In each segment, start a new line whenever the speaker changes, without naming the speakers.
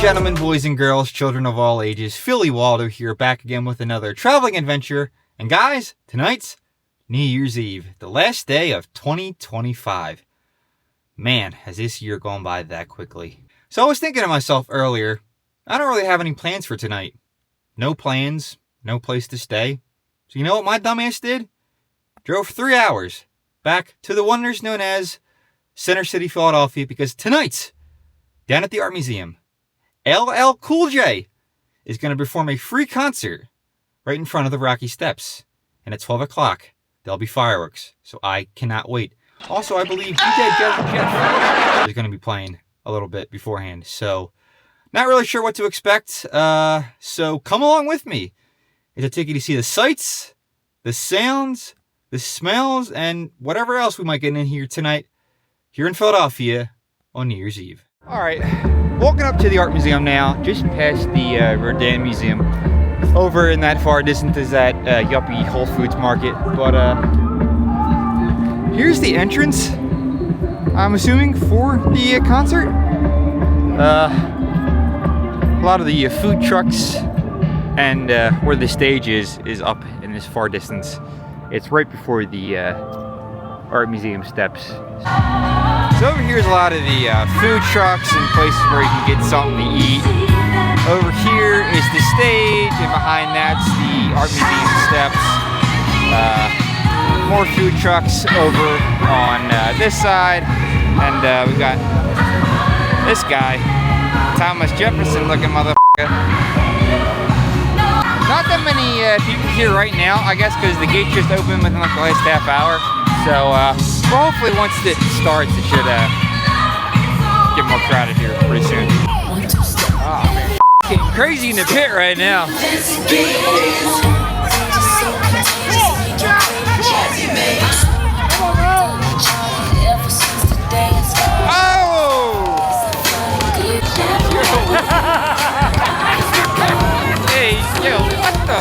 gentlemen, boys and girls, children of all ages, PhillyWaldo here, back again with another traveling adventure. And guys, tonight's New Year's Eve, the last day of 2025. Man, has this year gone by that quickly. So I was thinking to myself earlier, I don't really have any plans for tonight. No plans, no place to stay. So you know what my dumbass did? Drove 3 hours back to the wonders known as Center City, Philadelphia, because tonight, down at the Art Museum, LL Cool J is going to perform a free concert right in front of the Rocky Steps. And at 12 o'clock, there'll be fireworks. So I cannot wait. Also, I believe DJ Jazzy Jeff is going to be playing a little bit beforehand. So, not really sure what to expect. So, come along with me as I take you to see the sights, the sounds, the smells, and whatever else we might get in here tonight here in Philadelphia on New Year's Eve. All right, walking up to the Art Museum now, just past the Rodin Museum. Over in that far distance is that yuppie Whole Foods market. But here's the entrance, I'm assuming, for the concert. A lot of the food trucks and where the stage is up in this far distance. It's right before the Art Museum steps. So over here is a lot of the food trucks and places where you can get something to eat. Over here is the stage, and behind that's the Art Museum steps. More food trucks over on this side, and we got this guy, Thomas Jefferson looking motherfucker. Not that many people here right now, I guess, because the gate just opened within like the last half hour. So, well, hopefully once it starts, it should get more crowded here pretty soon. Oh man, getting crazy in the pit right now. Oh! Hey, yo, what the?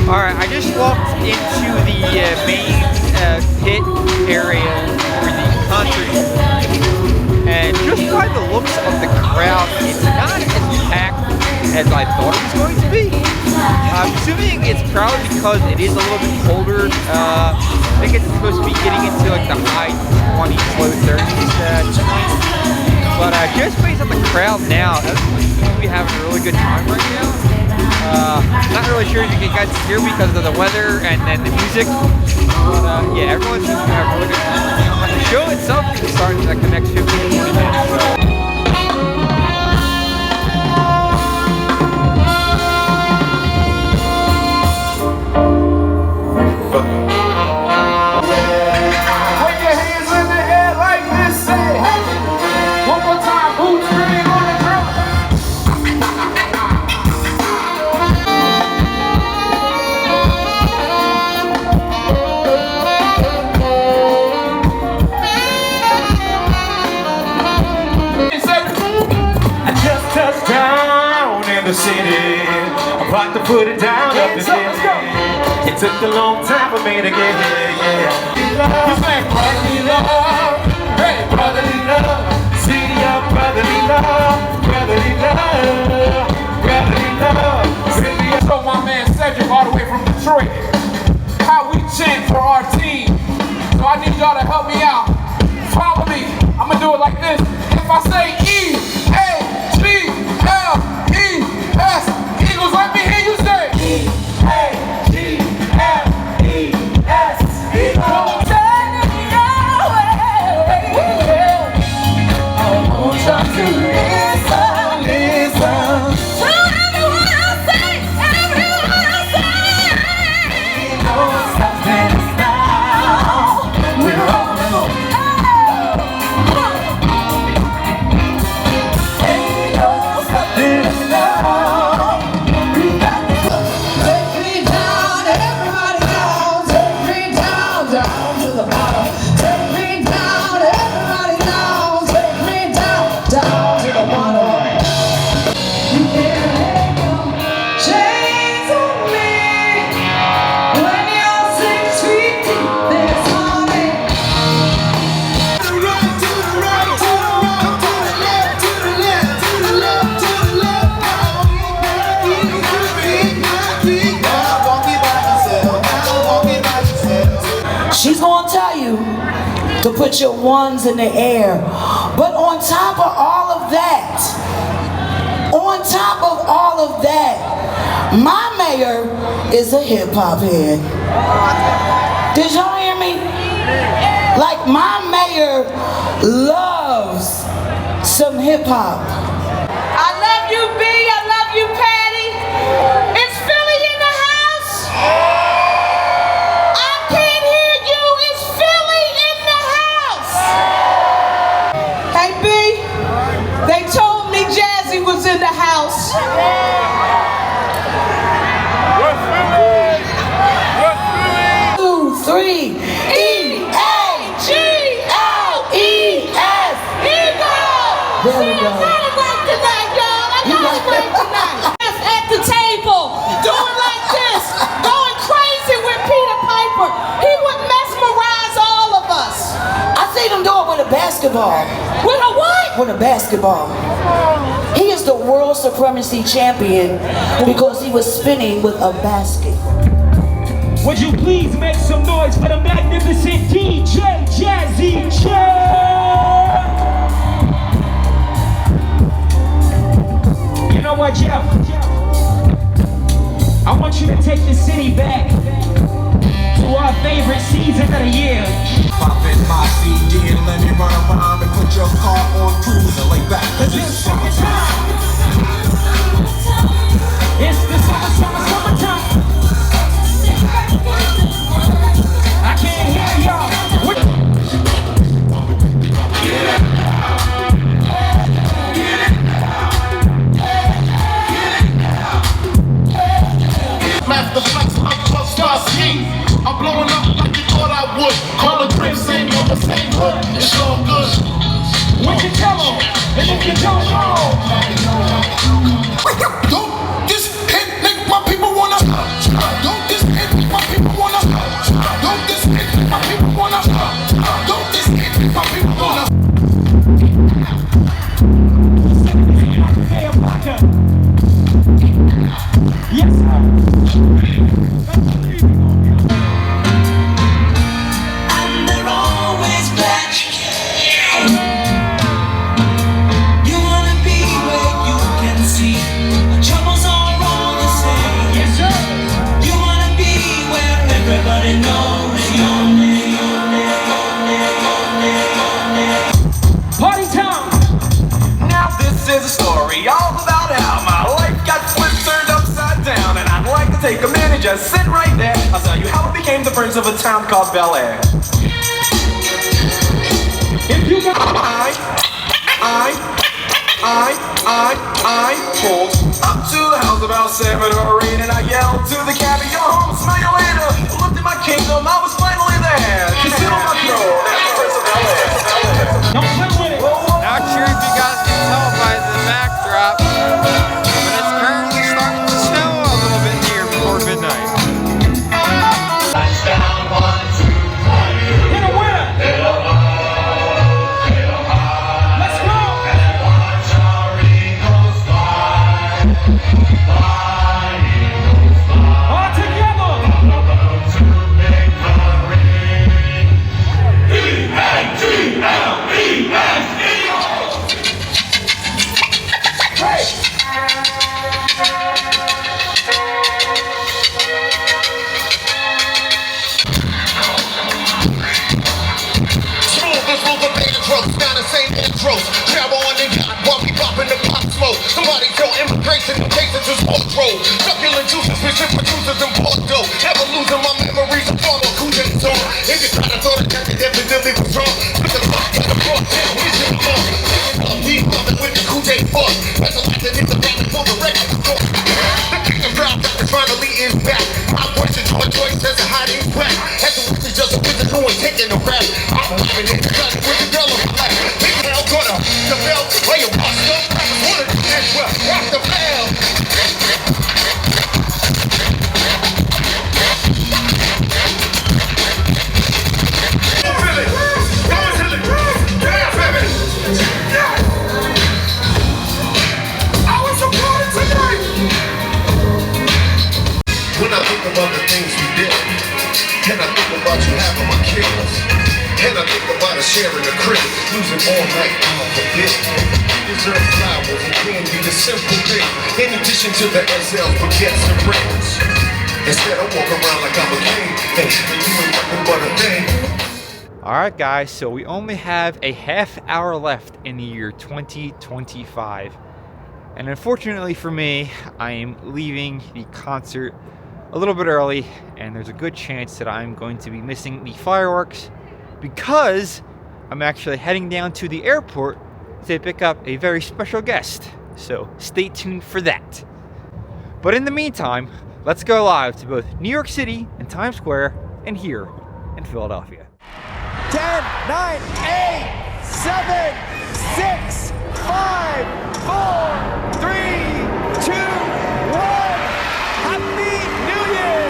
Alright, I just walked into the main pit area for the concert, and just by the looks of the crowd, it's not as packed as I thought it was going to be. I'm assuming it's probably because it is a little bit colder. I think it's supposed to be getting into like the high 20s, low 30s tonight. But just based on the crowd now, everyone seems to be having a really good time right now. Not really sure if you guys can hear because of the weather and the music. But yeah, everyone seems to have a really good time. But the show itself is starting like the next 15 to 20 minutes. So.
City, I'm about to put it down up the city. It took a long time for me to get here, yeah. You say brotherly love, hey, brotherly love, city of brotherly love, brotherly love, brotherly love.
So my man Cedric all the way from Detroit, how we chant for our team. So I need y'all to help me out. Follow me, I'm gonna do it like this. If I say E-A-G-L-E Eagles, let me hear you say E-A-G-L-E-S. Eagles. Turning your way. I want y'all to listen, listen to everyone I say, everyone I say. No stopping us now. We're on the move.
to put your ones in the air. But on top of all of that, my mayor is a hip-hop head. Did y'all hear me? Like, my mayor loves some hip-hop.
I love you, B. I love you, Patty. Is Philly in the house? I can't hear you. Is Philly in the house? Hey, B. They told me Jazzy was in the house.
What's Philly? What's Philly?
2, 3, E-A-G-L-E-S. There we go.
At the table, doing like this, going crazy with Peter Piper. He would mesmerize all of us.
I seen him do it with a basketball.
With a what?
With a basketball. He is the world supremacy champion because he was spinning with a basket.
Would you please make some noise for the magnificent DJ Jazzy Jeff? You know what, Jeff? I want you to take the city back to our favorite season of the year.
Pop in my CD and let me run around and put your car on cruise and lay back.
Cause it's summertime. It's the summertime. I can't hear y'all.
Master Flex, I'm plus star ski. I'm blowing up like you thought I would. Call the crib, same on the same hood. It's all good.
What you tell them? And if you don't know,
don't this hit make my people wanna. Don't this hit make my people wanna. Don't this hit make my people wanna. Don't this hit make my people wanna.
Cherelle Parker. Yes, sir.
And they're always black. You wanna be where you can see the troubles are all the same.
Yes, sir.
You wanna be where everybody knows your name.
Party time.
Now this is a story all about how my life got flipped, turned upside down, and I'd like to take a minute, just sit right there. I'll tell you how I became the prince of a town called Bel Air.
If you got
I pulled up to the house about 7 or 8, and I yelled to the cabbie, "Yo, home, smell you later." Looked at my kingdom, I was finally there. To sit on my throne as the prince of Bel Air.
don't play with it.
Not sure if you guys can tell by the backdrop, but it's currently starting to snow a little bit here before midnight.
Hit a winner. Let's go. All together.
Smooth as moving beta drugs, now the same intros. Travel on the yacht while we popping the pop smoke. Somebody tell immigration the cases is wardrobe. Succulent juices, fishing producers in Bordeaux. Never losing my memories of former Cuban song. If you try to throw the jacket, evidently was wrong. Look at the rock at the front, we should have gone. Deep loving with the Cuban fuck. Specializing in the battle for the record store. The kingdom crowd that finally is back. My voice is your choice as a hiding back. As the witch is just a wizard who ain't taking a rap. I'm living in the cut with the girl on the black. Big hell gonna the bell, where you washed up. Wanna do that well, rock the bell. sharing a crib, losing all night, God forbid. Deserve flowers and candy, the simple thing. In addition to the SLs, baguettes and rings. Instead, I walk around like I'm a king. Hey, you ain't nothing but a thing.
Alright guys, so we only have a half hour left in the year 2025. And unfortunately for me, I am leaving the concert a little bit early, and there's a good chance that I'm going to be missing the fireworks because I'm actually heading down to the airport to pick up a very special guest. So stay tuned for that. But in the meantime, let's go live to both New York City and Times Square and here in Philadelphia.
10, 9, 8, 7, 6, 5, 4, 3, 2, 1. Happy New Year!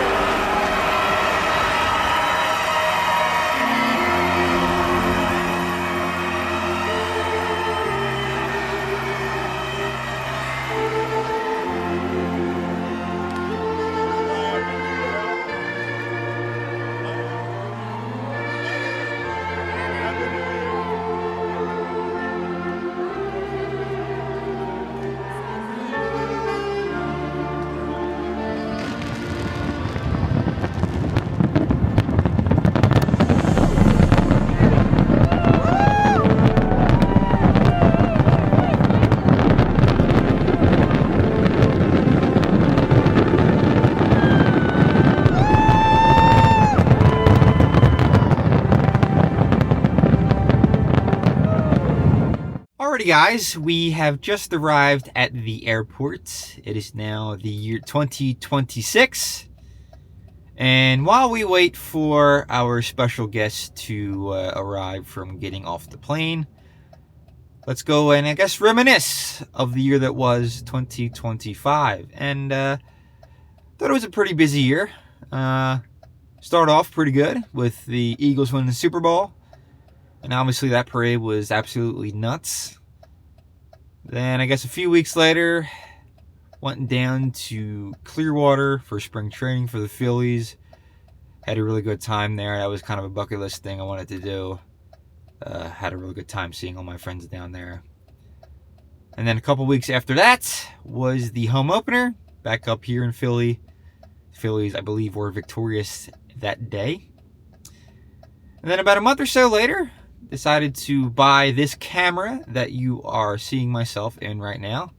Alrighty guys, we have just arrived at the airport. It is now the year 2026. And while we wait for our special guest to arrive from getting off the plane, let's go and I guess reminisce of the year that was 2025. And thought it was a pretty busy year. Started off pretty good with the Eagles winning the Super Bowl. And obviously that parade was absolutely nuts. Then I guess a few weeks later, went down to Clearwater for spring training for the Phillies. Had a really good time there. That was kind of a bucket list thing I wanted to do. Had a really good time seeing all my friends down there. And then a couple weeks after that was the home opener back up here in Philly. The Phillies, I believe, were victorious that day. And then about a month or so later, decided to buy this camera that you are seeing myself in right now.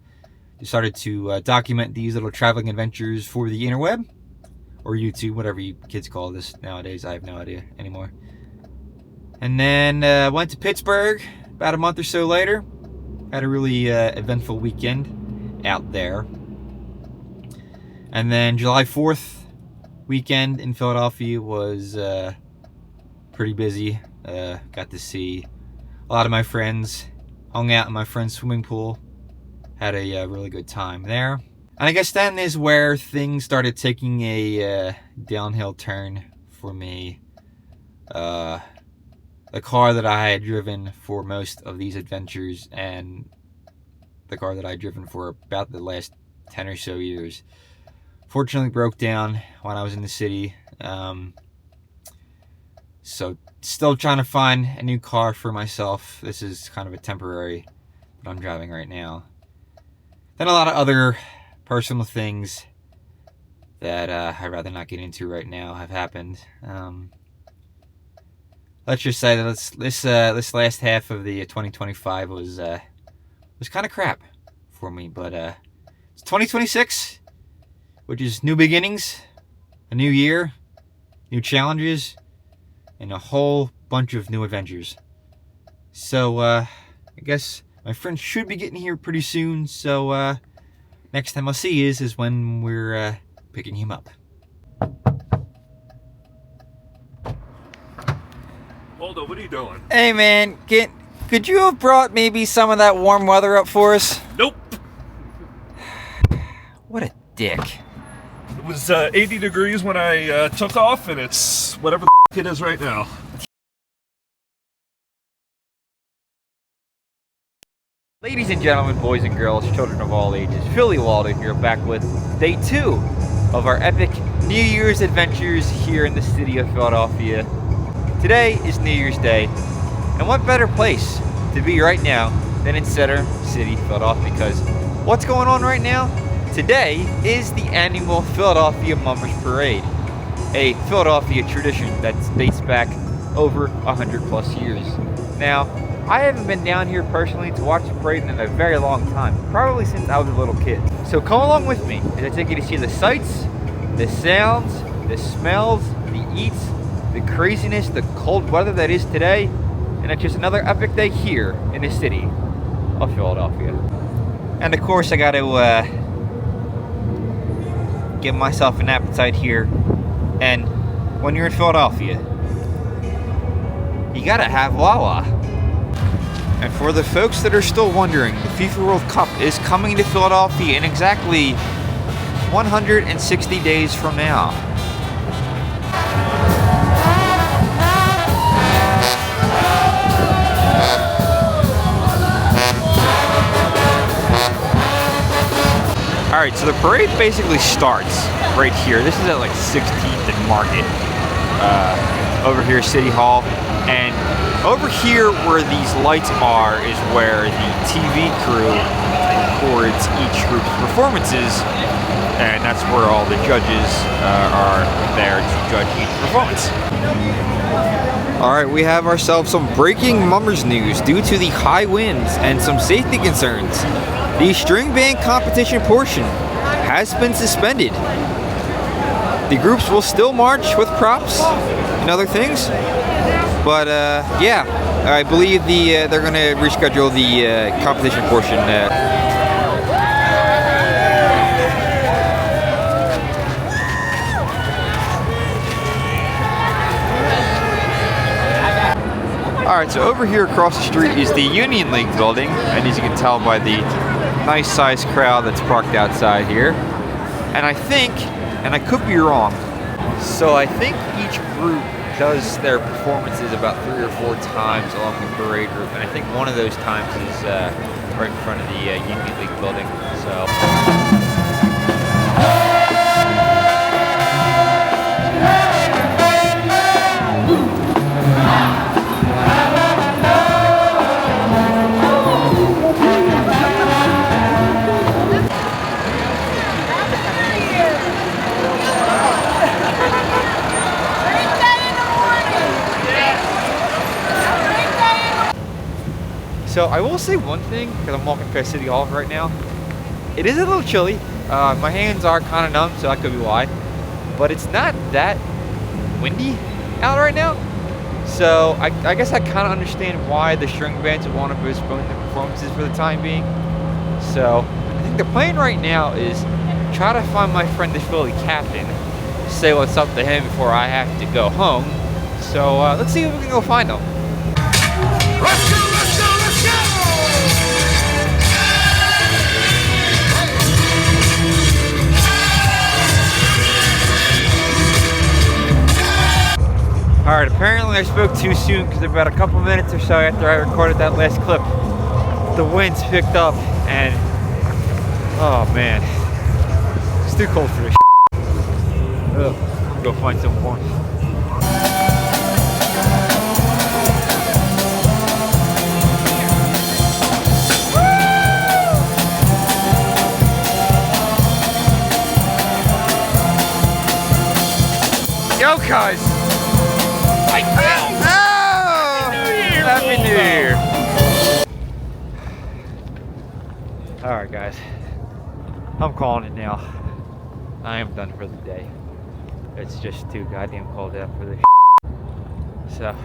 Decided to document these little traveling adventures for the interweb, or YouTube, whatever you kids call this nowadays. I have no idea anymore. And then went to Pittsburgh about a month or so later. Had a really eventful weekend out there. And then July 4th weekend in Philadelphia was pretty busy. Got to see a lot of my friends, hung out in my friend's swimming pool, had a really good time there. And I guess then is where things started taking a downhill turn for me. The car that I had driven for most of these adventures, and the car that I had driven for about the last 10 or so years, fortunately broke down when I was in the city. So still trying to find a new car for myself. This is kind of a temporary that I'm driving right now. Then a lot of other personal things that I'd rather not get into right now have happened. Let's just say that this last half of the 2025 was kind of crap for me. But it's 2026, which is new beginnings, a new year, new challenges, and a whole bunch of new adventures. So, I guess my friend should be getting here pretty soon. So, next time I'll see you is when we're picking him up.
Waldo, what are you doing?
Hey, man, could you have brought maybe some of that warm weather up for us?
Nope.
What a dick.
It was 80 degrees when I took off, and it's whatever the it is right now.
Ladies and gentlemen, boys and girls, children of all ages, PhillyWaldo here, back with day 2 of our epic New Year's adventures here in the city of Philadelphia. Today is New Year's Day, And what better place to be right now than in Center City, Philadelphia, because what's going on right now? Today is the annual Philadelphia Mummers Parade, a Philadelphia tradition that dates back over 100 plus years. Now, I haven't been down here personally to watch the parade in a very long time, probably since I was a little kid. So come along with me as I take you to see the sights, the sounds, the smells, the eats, the craziness, the cold weather that is today, and it's just another epic day here in the city of Philadelphia. And of course I got to give myself an appetite here, and when you're in Philadelphia, you gotta have Wawa. And for the folks that are still wondering, the FIFA World Cup is coming to Philadelphia in exactly 160 days from now. Alright, so the parade basically starts right here. This is at like 16th and Market, over here City Hall. And over here where these lights are is where the TV crew records each group's performances, and that's where all the judges are there to judge each performance. Alright, we have ourselves some breaking Mummers news. Due to the high winds and some safety concerns, the string band competition portion has been suspended. The groups will still march with props and other things, but yeah, I believe they're going to reschedule the competition portion. Alright, so over here across the street is the Union League building, and as you can tell by the nice sized crowd that's parked outside here. And I think, and I could be wrong, so I think each group does their performances about 3 or 4 times along the parade route, and I think one of those times is right in front of the Union League building. So. So I will say one thing, because I'm walking past City Hall right now. It is a little chilly. My hands are kind of numb, so that could be why. But it's not that windy out right now. So I guess I kind of understand why the string bands would want to postpone the performances for the time being. So I think the plan right now is try to find my friend the Philly captain, say what's up to him before I have to go home. So let's see if we can go find him.
Let's go, let's go, let's go!
Alright, apparently I spoke too soon because about a couple minutes or so after I recorded that last clip, the winds picked up and, oh man, it's too cold for this shit. Ugh, go find some warmth. Yo, guys! Happy New Year! Alright, guys. I'm calling it now. I am done for the day. It's just too goddamn cold out for this. So,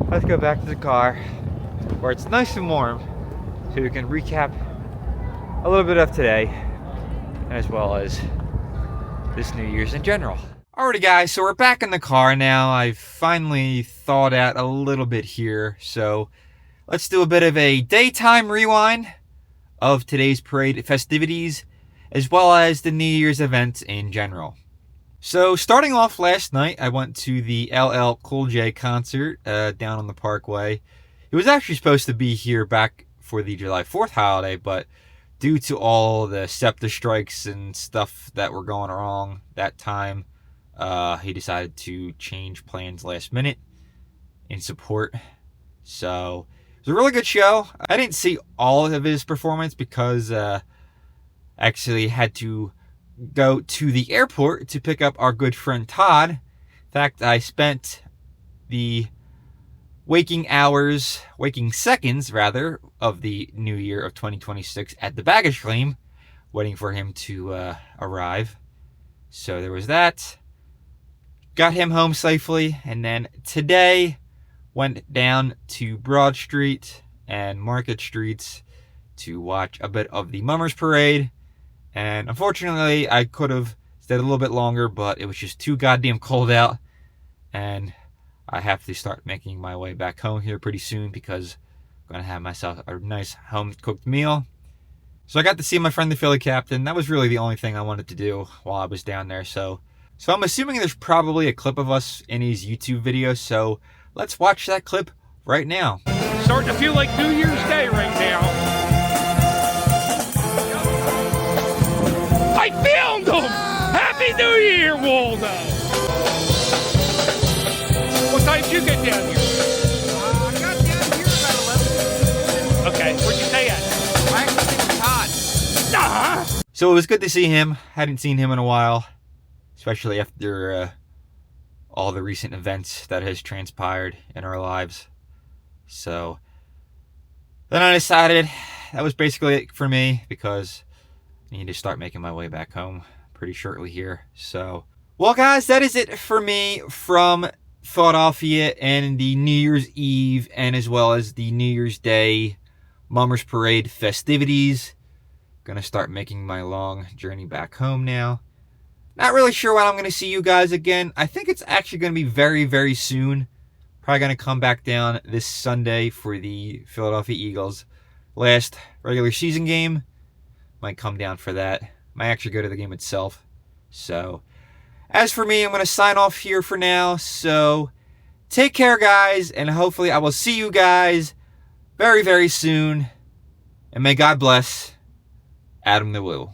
let's go back to the car where it's nice and warm so we can recap a little bit of today as well as this New Year's in general. Alrighty guys, so we're back in the car now. I've finally thawed out a little bit here, so let's do a bit of a daytime rewind of today's parade festivities as well as the New Year's events in general. So starting off last night, I went to the LL Cool J concert down on the Parkway. It was actually supposed to be here back for the July 4th holiday, but due to all the SEPTA strikes and stuff that were going wrong that time, he decided to change plans last minute in support. So it was a really good show. I didn't see all of his performance because I actually had to go to the airport to pick up our good friend Todd. In fact, I spent the waking seconds rather, of the new year of 2026 at the baggage claim, waiting for him to arrive. So there was that. Got him home safely, and then today went down to Broad Street and Market Streets to watch a bit of the Mummers Parade. And unfortunately, I could have stayed a little bit longer, but it was just too goddamn cold out. And I have to start making my way back home here pretty soon because I'm going to have myself a nice home-cooked meal. So I got to see my friend the Philly Captain. That was really the only thing I wanted to do while I was down there. So I'm assuming there's probably a clip of us in his YouTube video. So let's watch that clip right now.
Starting to feel like New Year's Day right now. I filmed him! Happy New Year, Waldo! What time did you get down here?
I got down here about 11.
Okay, where'd you stay at?
I actually think it's hot.
Nah!
So it was good to see him. Hadn't seen him in a while, especially after all the recent events that has transpired in our lives. So then I decided that was basically it for me because I need to start making my way back home pretty shortly here. So, well, guys, that is it for me from Philadelphia and the New Year's Eve and as well as the New Year's Day Mummers Parade festivities. Gonna start making my long journey back home now. Not really sure when I'm gonna see you guys again. I think it's actually gonna be very, very soon. Probably gonna come back down this Sunday for the Philadelphia Eagles last regular season game. Might come down for that. Might actually go to the game itself. So, as for me, I'm going to sign off here for now. So, take care, guys, and hopefully I will see you guys very, very soon. And may God bless Adam the Woo.